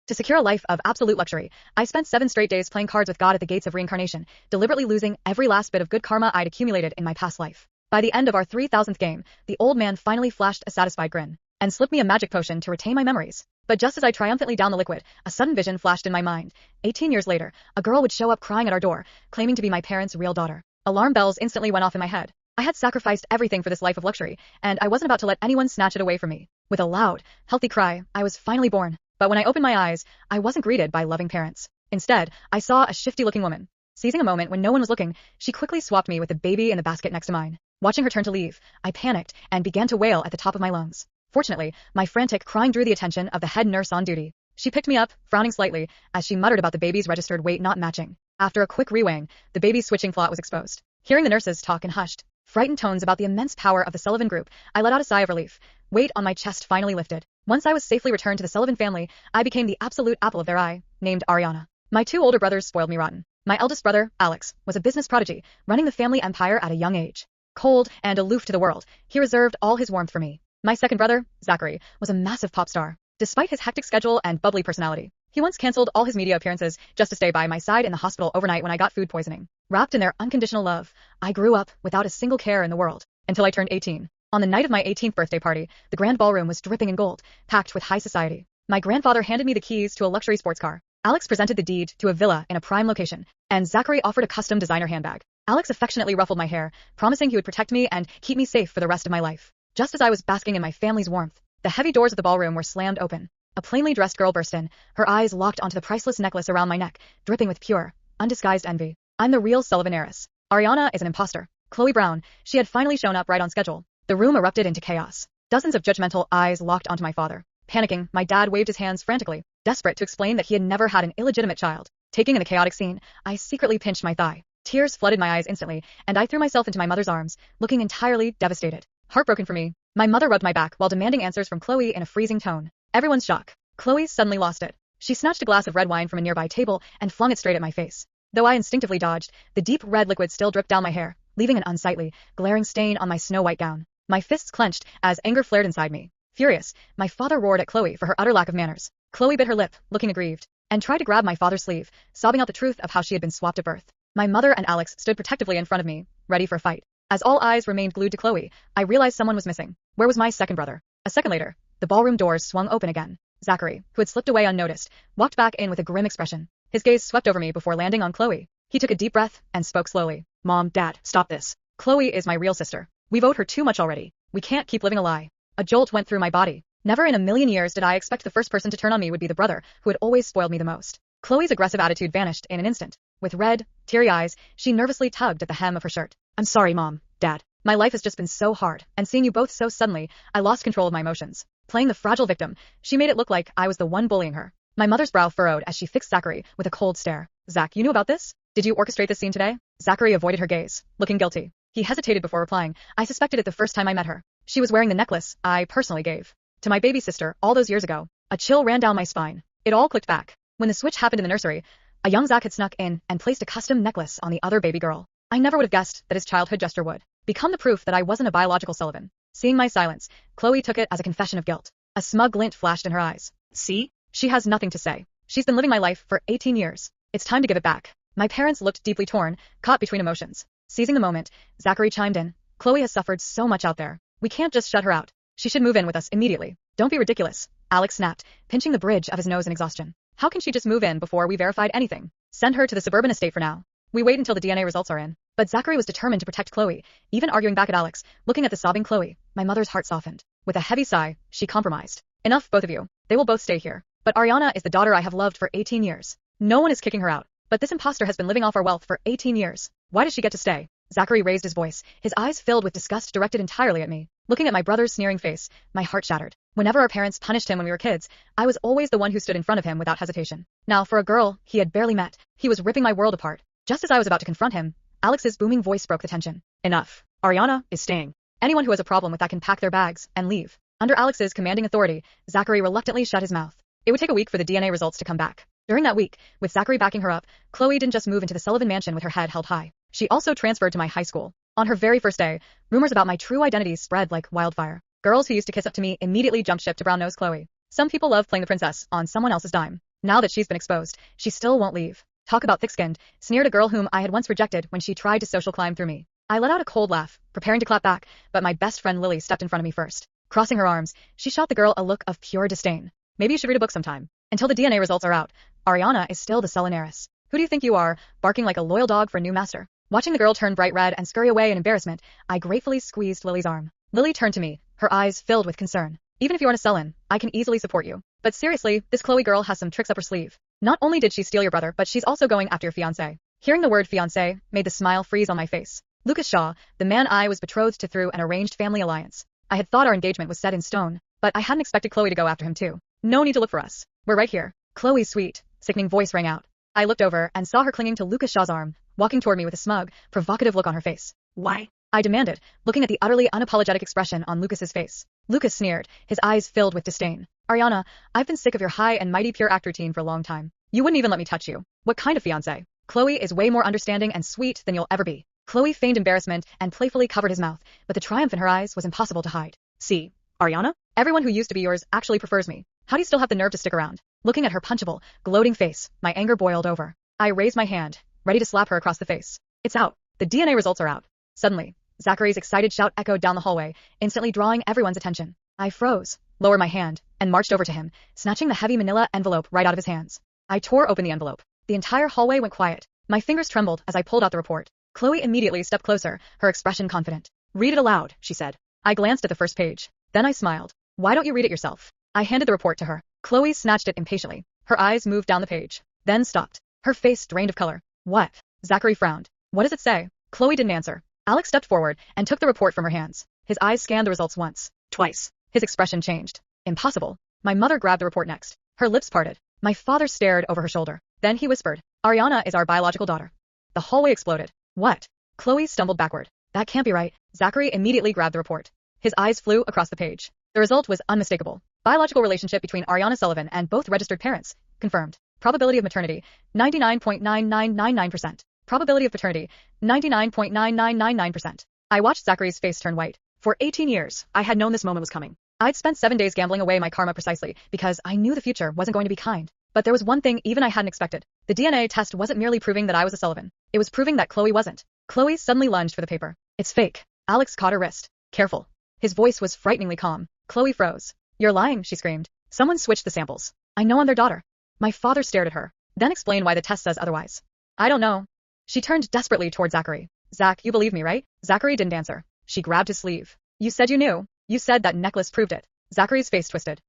To secure a life of absolute luxury, I spent 7 straight days playing cards with God at the gates of reincarnation, deliberately losing every last bit of good karma I'd accumulated in my past life. By the end of our 3000th game, the old man finally flashed a satisfied grin and slipped me a magic potion to retain my memories. But just as I triumphantly downed the liquid, a sudden vision flashed in my mind. 18 years later, a girl would show up crying at our door, claiming to be my parents' real daughter. Alarm bells instantly went off in my head. I had sacrificed everything for this life of luxury, and I wasn't about to let anyone snatch it away from me. With a loud, healthy cry, I was finally born. But when I opened my eyes, I wasn't greeted by loving parents. Instead, I saw a shifty-looking woman. Seizing a moment when no one was looking, she quickly swapped me with the baby in the basket next to mine. Watching her turn to leave, I panicked and began to wail at the top of my lungs. Fortunately, my frantic crying drew the attention of the head nurse on duty. She picked me up, frowning slightly, as she muttered about the baby's registered weight not matching. After a quick reweighing, the baby's switching plot was exposed. Hearing the nurses talk in hushed, frightened tones about the immense power of the Sullivan Group, I let out a sigh of relief. Weight on my chest finally lifted. Once I was safely returned to the Sullivan family, I became the absolute apple of their eye, named Ariana. My 2 older brothers spoiled me rotten. My eldest brother, Alex, was a business prodigy, running the family empire at a young age. Cold and aloof to the world, he reserved all his warmth for me. My second brother, Zachary, was a massive pop star. Despite his hectic schedule and bubbly personality, he once canceled all his media appearances just to stay by my side in the hospital overnight when I got food poisoning. Wrapped in their unconditional love, I grew up without a single care in the world, until I turned 18. On the night of my 18th birthday party, the grand ballroom was dripping in gold, packed with high society. My grandfather handed me the keys to a luxury sports car. Alex presented the deed to a villa in a prime location, and Zachary offered a custom designer handbag. Alex affectionately ruffled my hair, promising he would protect me and keep me safe for the rest of my life. Just as I was basking in my family's warmth, the heavy doors of the ballroom were slammed open. A plainly dressed girl burst in, her eyes locked onto the priceless necklace around my neck, dripping with pure, undisguised envy. I'm the real Sullivan heiress. Ariana is an imposter. Chloe Brown, she had finally shown up right on schedule. The room erupted into chaos. Dozens of judgmental eyes locked onto my father. Panicking, my dad waved his hands frantically, desperate to explain that he had never had an illegitimate child. Taking in the chaotic scene, I secretly pinched my thigh. Tears flooded my eyes instantly, and I threw myself into my mother's arms, looking entirely devastated. Heartbroken for me, my mother rubbed my back while demanding answers from Chloe in a freezing tone. Everyone's shock. Chloe suddenly lost it. She snatched a glass of red wine from a nearby table and flung it straight at my face. Though I instinctively dodged, the deep red liquid still dripped down my hair, leaving an unsightly, glaring stain on my snow-white gown. My fists clenched as anger flared inside me. Furious, my father roared at Chloe for her utter lack of manners. Chloe bit her lip, looking aggrieved, and tried to grab my father's sleeve, sobbing out the truth of how she had been swapped at birth. My mother and Alex stood protectively in front of me, ready for a fight. As all eyes remained glued to Chloe, I realized someone was missing. Where was my second brother? A second later, the ballroom doors swung open again. Zachary, who had slipped away unnoticed, walked back in with a grim expression. His gaze swept over me before landing on Chloe. He took a deep breath and spoke slowly. Mom, Dad, stop this. Chloe is my real sister. We've owed her too much already. We can't keep living a lie. A jolt went through my body. Never in a million years did I expect the first person to turn on me would be the brother who had always spoiled me the most. Chloe's aggressive attitude vanished in an instant. With red, teary eyes, she nervously tugged at the hem of her shirt. I'm sorry, Mom, Dad. My life has just been so hard, and seeing you both so suddenly, I lost control of my emotions. Playing the fragile victim, she made it look like I was the one bullying her. My mother's brow furrowed as she fixed Zachary with a cold stare. Zach, you knew about this? Did you orchestrate this scene today? Zachary avoided her gaze, looking guilty. He hesitated before replying. I suspected it the first time I met her. She was wearing the necklace I personally gave to my baby sister all those years ago. A chill ran down my spine. It all clicked back. When the switch happened in the nursery, a young Zach had snuck in and placed a custom necklace on the other baby girl. I never would have guessed that his childhood gesture would become the proof that I wasn't a biological Sullivan. Seeing my silence, Chloe took it as a confession of guilt. A smug glint flashed in her eyes. See? She has nothing to say. She's been living my life for 18 years. It's time to give it back. My parents looked deeply torn, caught between emotions. Seizing the moment, Zachary chimed in. Chloe has suffered so much out there. We can't just shut her out. She should move in with us immediately. Don't be ridiculous, Alex snapped, pinching the bridge of his nose in exhaustion. How can she just move in before we verified anything? Send her to the suburban estate for now. We wait until the DNA results are in. But Zachary was determined to protect Chloe, even arguing back at Alex. Looking at the sobbing Chloe, my mother's heart softened. With a heavy sigh, she compromised. Enough, both of you. They will both stay here. But Ariana is the daughter I have loved for 18 years. No one is kicking her out. But this imposter has been living off our wealth for 18 years. Why does she get to stay? Zachary raised his voice, his eyes filled with disgust directed entirely at me. Looking at my brother's sneering face, my heart shattered. Whenever our parents punished him when we were kids, I was always the one who stood in front of him without hesitation. Now, for a girl he had barely met, he was ripping my world apart. Just as I was about to confront him, Alex's booming voice broke the tension. Enough. Ariana is staying. Anyone who has a problem with that can pack their bags and leave. Under Alex's commanding authority, Zachary reluctantly shut his mouth. It would take a week for the DNA results to come back. During that week, with Zachary backing her up, Chloe didn't just move into the Sullivan mansion with her head held high. She also transferred to my high school. On her very first day, rumors about my true identity spread like wildfire. Girls who used to kiss up to me immediately jumped ship to brown-nosed Chloe. Some people love playing the princess on someone else's dime. Now that she's been exposed, she still won't leave. Talk about thick-skinned, sneered a girl whom I had once rejected when she tried to social climb through me. I let out a cold laugh, preparing to clap back, but my best friend Lily stepped in front of me first. Crossing her arms, she shot the girl a look of pure disdain. Maybe you should read a book sometime. Until the DNA results are out, Ariana is still the Selinaris. Who do you think you are, barking like a loyal dog for a new master? Watching the girl turn bright red and scurry away in embarrassment, I gratefully squeezed Lily's arm. Lily turned to me, her eyes filled with concern. Even if you aren't a Selin, I can easily support you. But seriously, this Chloe girl has some tricks up her sleeve. Not only did she steal your brother, but she's also going after your fiancé. Hearing the word fiancé made the smile freeze on my face. Lucas Shaw, the man I was betrothed to through an arranged family alliance. I had thought our engagement was set in stone, but I hadn't expected Chloe to go after him too. No need to look for us. We're right here. Chloe's sweet, sickening voice rang out. I looked over and saw her clinging to Lucas Shaw's arm, walking toward me with a smug, provocative look on her face. Why? I demanded, looking at the utterly unapologetic expression on Lucas's face. Lucas sneered, his eyes filled with disdain. Ariana, I've been sick of your high and mighty pure act routine for a long time. You wouldn't even let me touch you. What kind of fiancé? Chloe is way more understanding and sweet than you'll ever be. Chloe feigned embarrassment and playfully covered his mouth, but the triumph in her eyes was impossible to hide. See, Ariana? Everyone who used to be yours actually prefers me. How do you still have the nerve to stick around? Looking at her punchable, gloating face, my anger boiled over. I raised my hand, ready to slap her across the face. It's out. The DNA results are out. Suddenly, Zachary's excited shout echoed down the hallway, instantly drawing everyone's attention. I froze, lowered my hand, and marched over to him, snatching the heavy manila envelope right out of his hands. I tore open the envelope. The entire hallway went quiet. My fingers trembled as I pulled out the report. Chloe immediately stepped closer, her expression confident. Read it aloud, she said. I glanced at the first page. Then I smiled. Why don't you read it yourself? I handed the report to her. Chloe snatched it impatiently. Her eyes moved down the page, then stopped. Her face drained of color. What? Zachary frowned. What does it say? Chloe didn't answer. Alex stepped forward and took the report from her hands. His eyes scanned the results once, twice. His expression changed. Impossible. My mother grabbed the report next. Her lips parted. My father stared over her shoulder. Then he whispered, Ariana is our biological daughter. The hallway exploded. What? Chloe stumbled backward. That can't be right. Zachary immediately grabbed the report. His eyes flew across the page. The result was unmistakable. Biological relationship between Ariana Sullivan and both registered parents. Confirmed. Probability of maternity, 99.9999%. Probability of paternity, 99.9999%. I watched Zachary's face turn white. For 18 years, I had known this moment was coming. I'd spent 7 days gambling away my karma precisely because I knew the future wasn't going to be kind. But there was one thing even I hadn't expected. The DNA test wasn't merely proving that I was a Sullivan. It was proving that Chloe wasn't. Chloe suddenly lunged for the paper. It's fake. Alex caught her wrist. Careful. His voice was frighteningly calm. Chloe froze. You're lying, she screamed. Someone switched the samples. I know I'm their daughter. My father stared at her, then explained why the test says otherwise. I don't know. She turned desperately toward Zachary. Zach, you believe me, right? Zachary didn't answer. She grabbed his sleeve. You said you knew. You said that necklace proved it. Zachary's face twisted.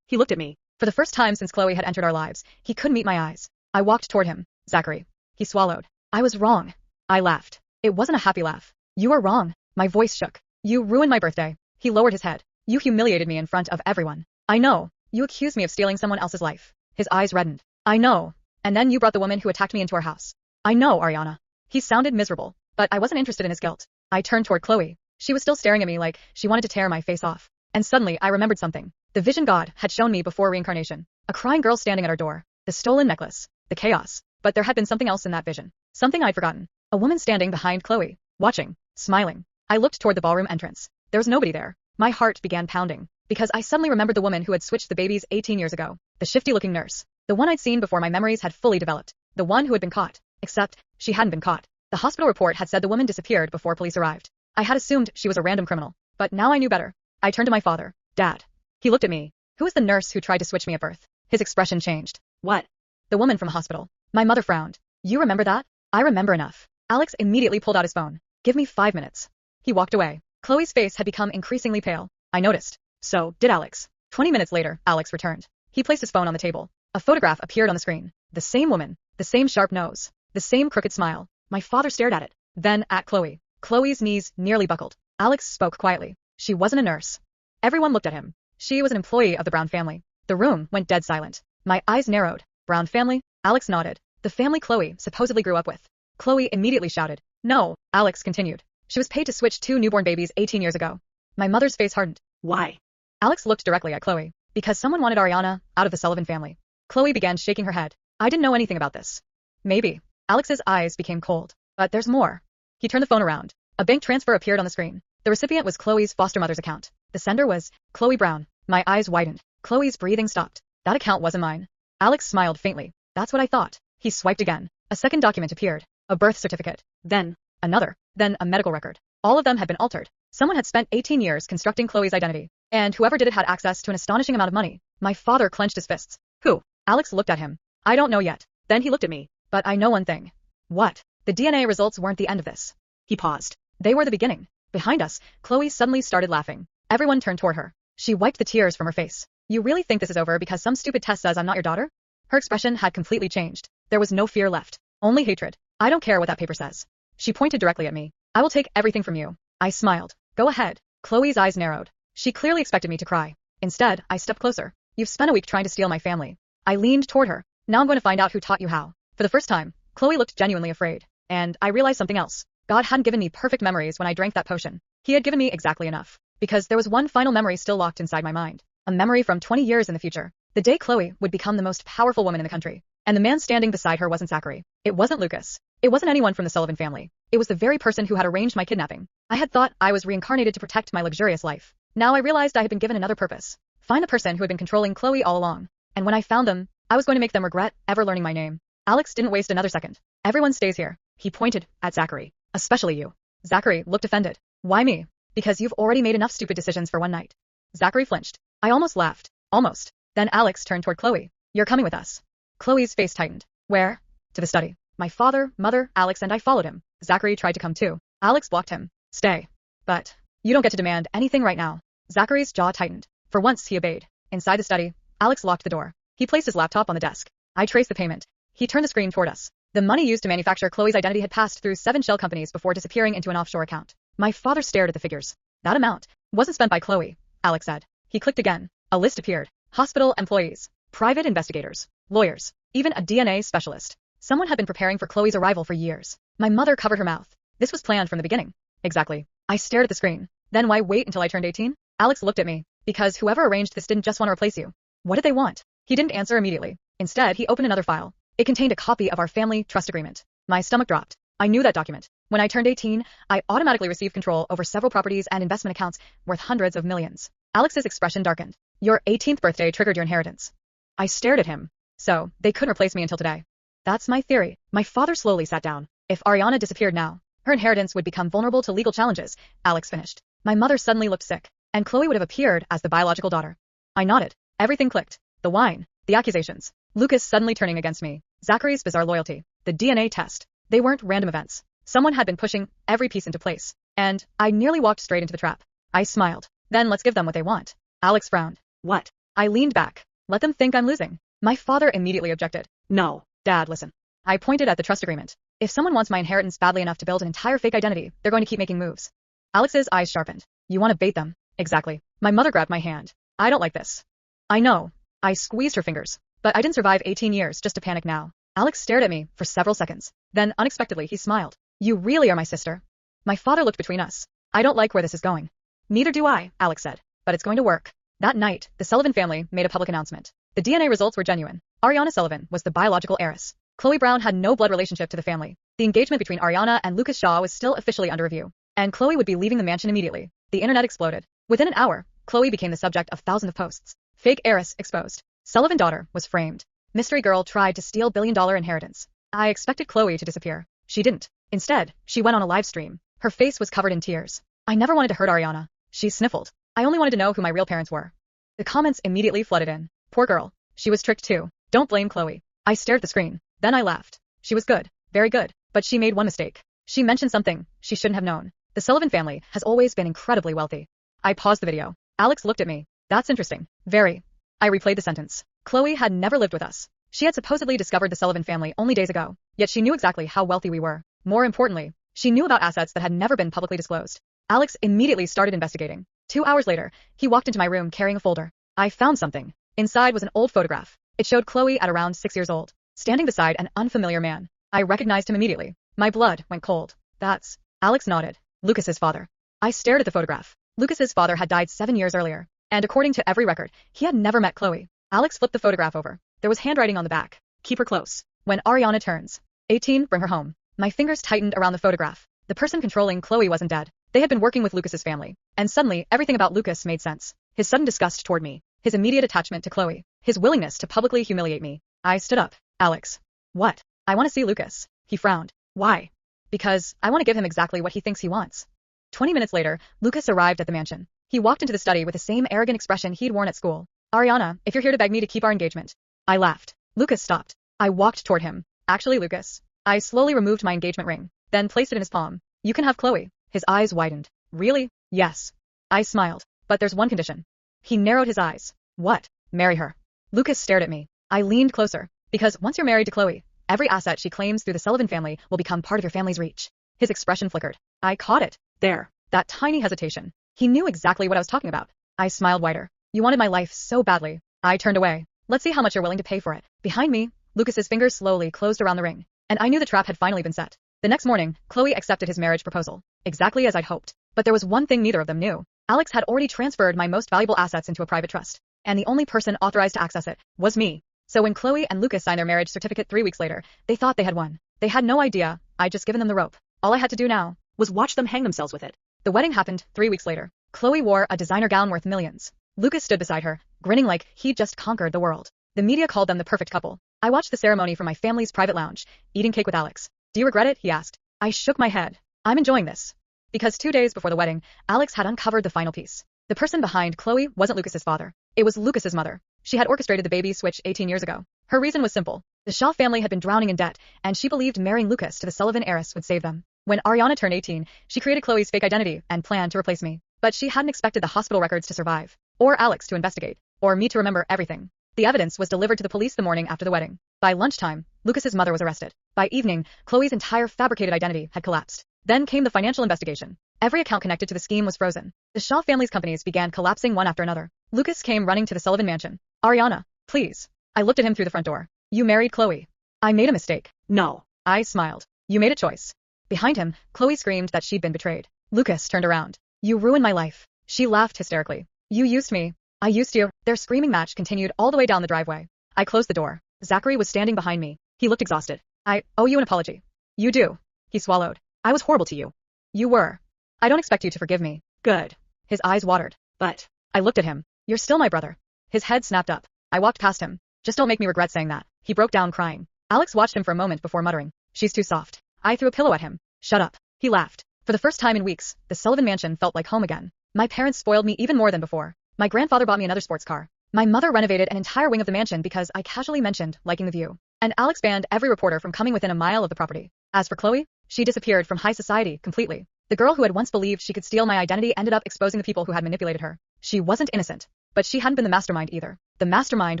He looked at me. For the first time since Chloe had entered our lives, he couldn't meet my eyes. I walked toward him. Zachary. He swallowed. I was wrong. I laughed. It wasn't a happy laugh. You were wrong. My voice shook. You ruined my birthday. He lowered his head. You humiliated me in front of everyone. I know. You accused me of stealing someone else's life. His eyes reddened. I know. And then you brought the woman who attacked me into our house. I know, Ariana. He sounded miserable, but I wasn't interested in his guilt. I turned toward Chloe. She was still staring at me like she wanted to tear my face off. And suddenly I remembered something. The vision God had shown me before reincarnation. A crying girl standing at our door. The stolen necklace. The chaos. But there had been something else in that vision. Something I'd forgotten. A woman standing behind Chloe. Watching. Smiling. I looked toward the ballroom entrance. There was nobody there. My heart began pounding. Because I suddenly remembered the woman who had switched the babies 18 years ago. The shifty-looking nurse. The one I'd seen before my memories had fully developed. The one who had been caught. Except, she hadn't been caught. The hospital report had said the woman disappeared before police arrived. I had assumed she was a random criminal. But now I knew better. I turned to my father. Dad. He looked at me. Who was the nurse who tried to switch me at birth? His expression changed. What? The woman from hospital. My mother frowned. You remember that? I remember enough. Alex immediately pulled out his phone. Give me 5 minutes. He walked away. Chloe's face had become increasingly pale. I noticed. So did Alex. 20 minutes later, Alex returned. He placed his phone on the table. A photograph appeared on the screen. The same woman. The same sharp nose. The same crooked smile. My father stared at it. Then at Chloe. Chloe's knees nearly buckled. Alex spoke quietly. She wasn't a nurse. Everyone looked at him. She was an employee of the Brown family. The room went dead silent. My eyes narrowed. Brown family? Alex nodded. The family Chloe supposedly grew up with. Chloe immediately shouted. No, Alex continued. She was paid to switch 2 newborn babies 18 years ago. My mother's face hardened. Why? Alex looked directly at Chloe. Because someone wanted Ariana out of the Sullivan family. Chloe began shaking her head. I didn't know anything about this. Maybe. Alex's eyes became cold. But there's more. He turned the phone around. A bank transfer appeared on the screen. The recipient was Chloe's foster mother's account. The sender was Chloe Brown. My eyes widened. Chloe's breathing stopped. That account wasn't mine. Alex smiled faintly. That's what I thought. He swiped again. A second document appeared. A birth certificate. Then, another. Then a medical record. All of them had been altered. Someone had spent 18 years constructing Chloe's identity. And whoever did it had access to an astonishing amount of money. My father clenched his fists. Who? Alex looked at him. I don't know yet. Then he looked at me. But I know one thing. What? The DNA results weren't the end of this. He paused. They were the beginning. Behind us, Chloe suddenly started laughing. Everyone turned toward her. She wiped the tears from her face. You really think this is over because some stupid test says I'm not your daughter? Her expression had completely changed. There was no fear left. Only hatred. I don't care what that paper says. She pointed directly at me. I will take everything from you. I smiled. Go ahead. Chloe's eyes narrowed. She clearly expected me to cry. Instead, I stepped closer. You've spent a week trying to steal my family. I leaned toward her. Now I'm going to find out who taught you how. For the first time, Chloe looked genuinely afraid. And I realized something else. God hadn't given me perfect memories when I drank that potion. He had given me exactly enough. Because there was one final memory still locked inside my mind. A memory from 20 years in the future. The day Chloe would become the most powerful woman in the country. And the man standing beside her wasn't Zachary. It wasn't Lucas. It wasn't anyone from the Sullivan family. It was the very person who had arranged my kidnapping. I had thought I was reincarnated to protect my luxurious life. Now I realized I had been given another purpose. Find the person who had been controlling Chloe all along. And when I found them, I was going to make them regret ever learning my name. Alex didn't waste another second. Everyone stays here. He pointed at Zachary. Especially you. Zachary looked offended. Why me? Because you've already made enough stupid decisions for one night. Zachary flinched. I almost laughed. Almost. Then Alex turned toward Chloe. You're coming with us. Chloe's face tightened. Where? To the study. My father, mother, Alex and I followed him. Zachary tried to come too. Alex blocked him. Stay. But you don't get to demand anything right now. Zachary's jaw tightened. For once he obeyed. Inside the study, Alex locked the door. He placed his laptop on the desk. I traced the payment. He turned the screen toward us. The money used to manufacture Chloe's identity had passed through 7 shell companies before disappearing into an offshore account. My father stared at the figures. That amount wasn't spent by Chloe, Alex said. He clicked again. A list appeared. Hospital employees, private investigators, lawyers, even a DNA specialist. Someone had been preparing for Chloe's arrival for years. My mother covered her mouth. This was planned from the beginning. Exactly. I stared at the screen. Then why wait until I turned 18? Alex looked at me. Because whoever arranged this didn't just want to replace you. What did they want? He didn't answer immediately. Instead, he opened another file. It contained a copy of our family trust agreement. My stomach dropped. I knew that document. When I turned 18, I automatically received control over several properties and investment accounts worth hundreds of millions. Alex's expression darkened. Your 18th birthday triggered your inheritance. I stared at him. So, they couldn't replace me until today. That's my theory. My father slowly sat down. If Ariana disappeared now, her inheritance would become vulnerable to legal challenges, Alex finished. My mother suddenly looked sick, and Chloe would have appeared as the biological daughter. I nodded. Everything clicked. The wine, the accusations, Lucas suddenly turning against me, Zachary's bizarre loyalty, the DNA test. They weren't random events. Someone had been pushing every piece into place, and I nearly walked straight into the trap. I smiled. Then let's give them what they want. Alex frowned. What? I leaned back. Let them think I'm losing. My father immediately objected. No. Dad, listen. I pointed at the trust agreement. If someone wants my inheritance badly enough to build an entire fake identity, they're going to keep making moves. Alex's eyes sharpened. You want to bait them? Exactly. My mother grabbed my hand. I don't like this. I know. I squeezed her fingers. But I didn't survive 18 years just to panic now. Alex stared at me for several seconds. Then, unexpectedly, he smiled. You really are my sister. My father looked between us. I don't like where this is going. Neither do I, Alex said. But it's going to work. That night, the Sullivan family made a public announcement. The DNA results were genuine. Ariana Sullivan was the biological heiress. Chloe Brown had no blood relationship to the family. The engagement between Ariana and Lucas Shaw was still officially under review. And Chloe would be leaving the mansion immediately. The internet exploded. Within an hour, Chloe became the subject of thousands of posts. Fake heiress exposed. Sullivan daughter was framed. Mystery girl tried to steal billion-dollar inheritance. I expected Chloe to disappear. She didn't. Instead, she went on a live stream. Her face was covered in tears. I never wanted to hurt Ariana. She sniffled. I only wanted to know who my real parents were. The comments immediately flooded in. Poor girl. She was tricked too. Don't blame Chloe. I stared at the screen. Then I laughed. She was good. Very good. But she made one mistake. She mentioned something she shouldn't have known. The Sullivan family has always been incredibly wealthy. I paused the video. Alex looked at me. That's interesting. Very. I replayed the sentence. Chloe had never lived with us. She had supposedly discovered the Sullivan family only days ago. Yet she knew exactly how wealthy we were. More importantly, she knew about assets that had never been publicly disclosed. Alex immediately started investigating. 2 hours later, he walked into my room carrying a folder. I found something. Inside was an old photograph. It showed Chloe at around 6 years old, standing beside an unfamiliar man. I recognized him immediately. My blood went cold. That's... Alex nodded. Lucas's father. I stared at the photograph. Lucas's father had died 7 years earlier. And according to every record, he had never met Chloe. Alex flipped the photograph over. There was handwriting on the back. Keep her close. When Ariana turns 18, bring her home. My fingers tightened around the photograph. The person controlling Chloe wasn't dead. They had been working with Lucas's family. And suddenly, everything about Lucas made sense. His sudden disgust toward me. His immediate attachment to Chloe. His willingness to publicly humiliate me. I stood up. Alex. What? I want to see Lucas. He frowned. Why? Because I want to give him exactly what he thinks he wants. 20 minutes later, Lucas arrived at the mansion. He walked into the study with the same arrogant expression he'd worn at school. Ariana, if you're here to beg me to keep our engagement. I laughed. Lucas stopped. I walked toward him. Actually, Lucas. I slowly removed my engagement ring, then placed it in his palm. You can have Chloe. His eyes widened. Really? Yes. I smiled. But there's one condition. He narrowed his eyes. What? Marry her. Lucas stared at me. I leaned closer. Because once you're married to Chloe, every asset she claims through the Sullivan family will become part of your family's reach. His expression flickered. I caught it. There. That tiny hesitation. He knew exactly what I was talking about. I smiled wider. You wanted my life so badly. I turned away. Let's see how much you're willing to pay for it. Behind me, Lucas's fingers slowly closed around the ring. And I knew the trap had finally been set. The next morning, Chloe accepted his marriage proposal. Exactly as I'd hoped. But there was one thing neither of them knew. Alex had already transferred my most valuable assets into a private trust. And the only person authorized to access it was me. So when Chloe and Lucas signed their marriage certificate 3 weeks later, they thought they had won. They had no idea I'd just given them the rope. All I had to do now was watch them hang themselves with it. The wedding happened 3 weeks later. Chloe wore a designer gown worth millions. Lucas stood beside her, grinning like he'd just conquered the world. The media called them the perfect couple. I watched the ceremony from my family's private lounge, eating cake with Alex. Do you regret it? He asked. I shook my head. I'm enjoying this. Because 2 days before the wedding, Alex had uncovered the final piece. The person behind Chloe wasn't Lucas's father. It was Lucas's mother. She had orchestrated the baby switch 18 years ago. Her reason was simple. The Shaw family had been drowning in debt, and she believed marrying Lucas to the Sullivan heiress would save them. When Ariana turned 18, she created Chloe's fake identity and planned to replace me. But she hadn't expected the hospital records to survive, or Alex to investigate, or me to remember everything. The evidence was delivered to the police the morning after the wedding. By lunchtime, Lucas's mother was arrested. By evening, Chloe's entire fabricated identity had collapsed. Then came the financial investigation. Every account connected to the scheme was frozen. The Shaw family's companies began collapsing one after another. Lucas came running to the Sullivan mansion. Ariana, please. I looked at him through the front door. You married Chloe. I made a mistake. No. I smiled. You made a choice. Behind him, Chloe screamed that she'd been betrayed. Lucas turned around. You ruined my life. She laughed hysterically. You used me. I used you. Their screaming match continued all the way down the driveway. I closed the door. Zachary was standing behind me. He looked exhausted. I owe you an apology. You do. He swallowed. I was horrible to you. You were. I don't expect you to forgive me. Good. His eyes watered. But. I looked at him. You're still my brother. His head snapped up. I walked past him. Just don't make me regret saying that. He broke down crying. Alex watched him for a moment before muttering. She's too soft. I threw a pillow at him. Shut up. He laughed. For the first time in weeks, the Sullivan mansion felt like home again. My parents spoiled me even more than before. My grandfather bought me another sports car. My mother renovated an entire wing of the mansion because I casually mentioned liking the view. And Alex banned every reporter from coming within a mile of the property. As for Chloe, she disappeared from high society completely. The girl who had once believed she could steal my identity ended up exposing the people who had manipulated her. She wasn't innocent. But she hadn't been the mastermind either. The mastermind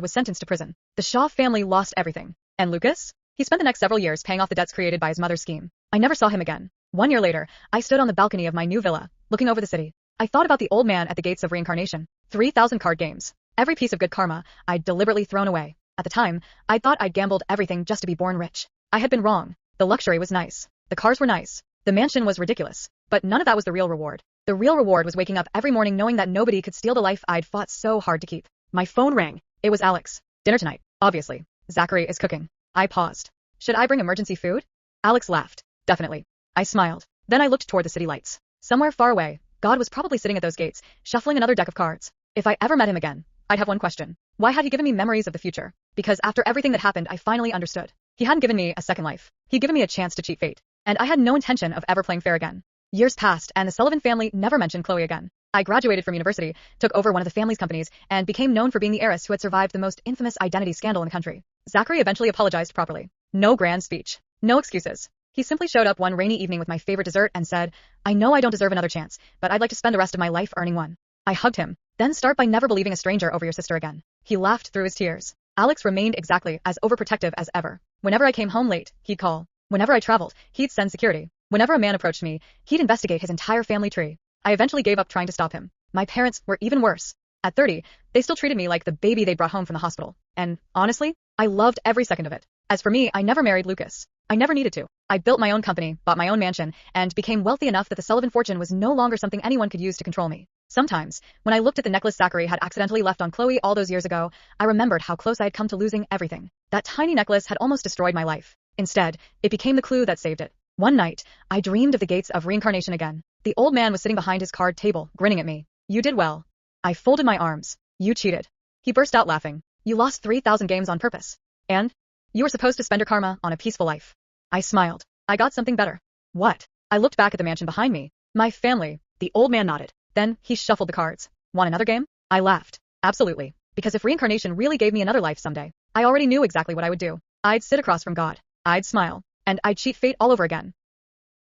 was sentenced to prison. The Shaw family lost everything. And Lucas? He spent the next several years paying off the debts created by his mother's scheme. I never saw him again. 1 year later, I stood on the balcony of my new villa, looking over the city. I thought about the old man at the gates of reincarnation. 3,000 card games. Every piece of good karma I'd deliberately thrown away. At the time, I thought I'd gambled everything just to be born rich. I had been wrong. The luxury was nice. The cars were nice. The mansion was ridiculous. But none of that was the real reward. The real reward was waking up every morning knowing that nobody could steal the life I'd fought so hard to keep. My phone rang. It was Alex. Dinner tonight, obviously. Zachary is cooking. I paused. Should I bring emergency food? Alex laughed. Definitely. I smiled. Then I looked toward the city lights. Somewhere far away, God was probably sitting at those gates, shuffling another deck of cards. If I ever met him again, I'd have one question. Why had he given me memories of the future? Because after everything that happened, I finally understood. He hadn't given me a second life. He'd given me a chance to cheat fate. And I had no intention of ever playing fair again. Years passed, and the Sullivan family never mentioned Chloe again. I graduated from university, took over one of the family's companies, and became known for being the heiress who had survived the most infamous identity scandal in the country. Zachary eventually apologized properly. No grand speech. No excuses. He simply showed up one rainy evening with my favorite dessert and said, I know I don't deserve another chance, but I'd like to spend the rest of my life earning one. I hugged him. Then start by never believing a stranger over your sister again. He laughed through his tears. Alex remained exactly as overprotective as ever. Whenever I came home late, he'd call. Whenever I traveled, he'd send security. Whenever a man approached me, he'd investigate his entire family tree. I eventually gave up trying to stop him. My parents were even worse. At 30, they still treated me like the baby they brought home from the hospital. And, honestly, I loved every second of it. As for me, I never married Lucas. I never needed to. I built my own company, bought my own mansion, and became wealthy enough that the Sullivan fortune was no longer something anyone could use to control me. Sometimes, when I looked at the necklace Zachary had accidentally left on Chloe all those years ago, I remembered how close I had come to losing everything. That tiny necklace had almost destroyed my life. Instead, it became the clue that saved it. One night, I dreamed of the gates of reincarnation again. The old man was sitting behind his card table, grinning at me. You did well. I folded my arms. You cheated. He burst out laughing. You lost 3,000 games on purpose. And? You were supposed to spend your karma on a peaceful life. I smiled. I got something better. What? I looked back at the mansion behind me. My family. The old man nodded. Then, he shuffled the cards. Want another game? I laughed. Absolutely. Because if reincarnation really gave me another life someday, I already knew exactly what I would do. I'd sit across from God. I'd smile. And I'd cheat fate all over again.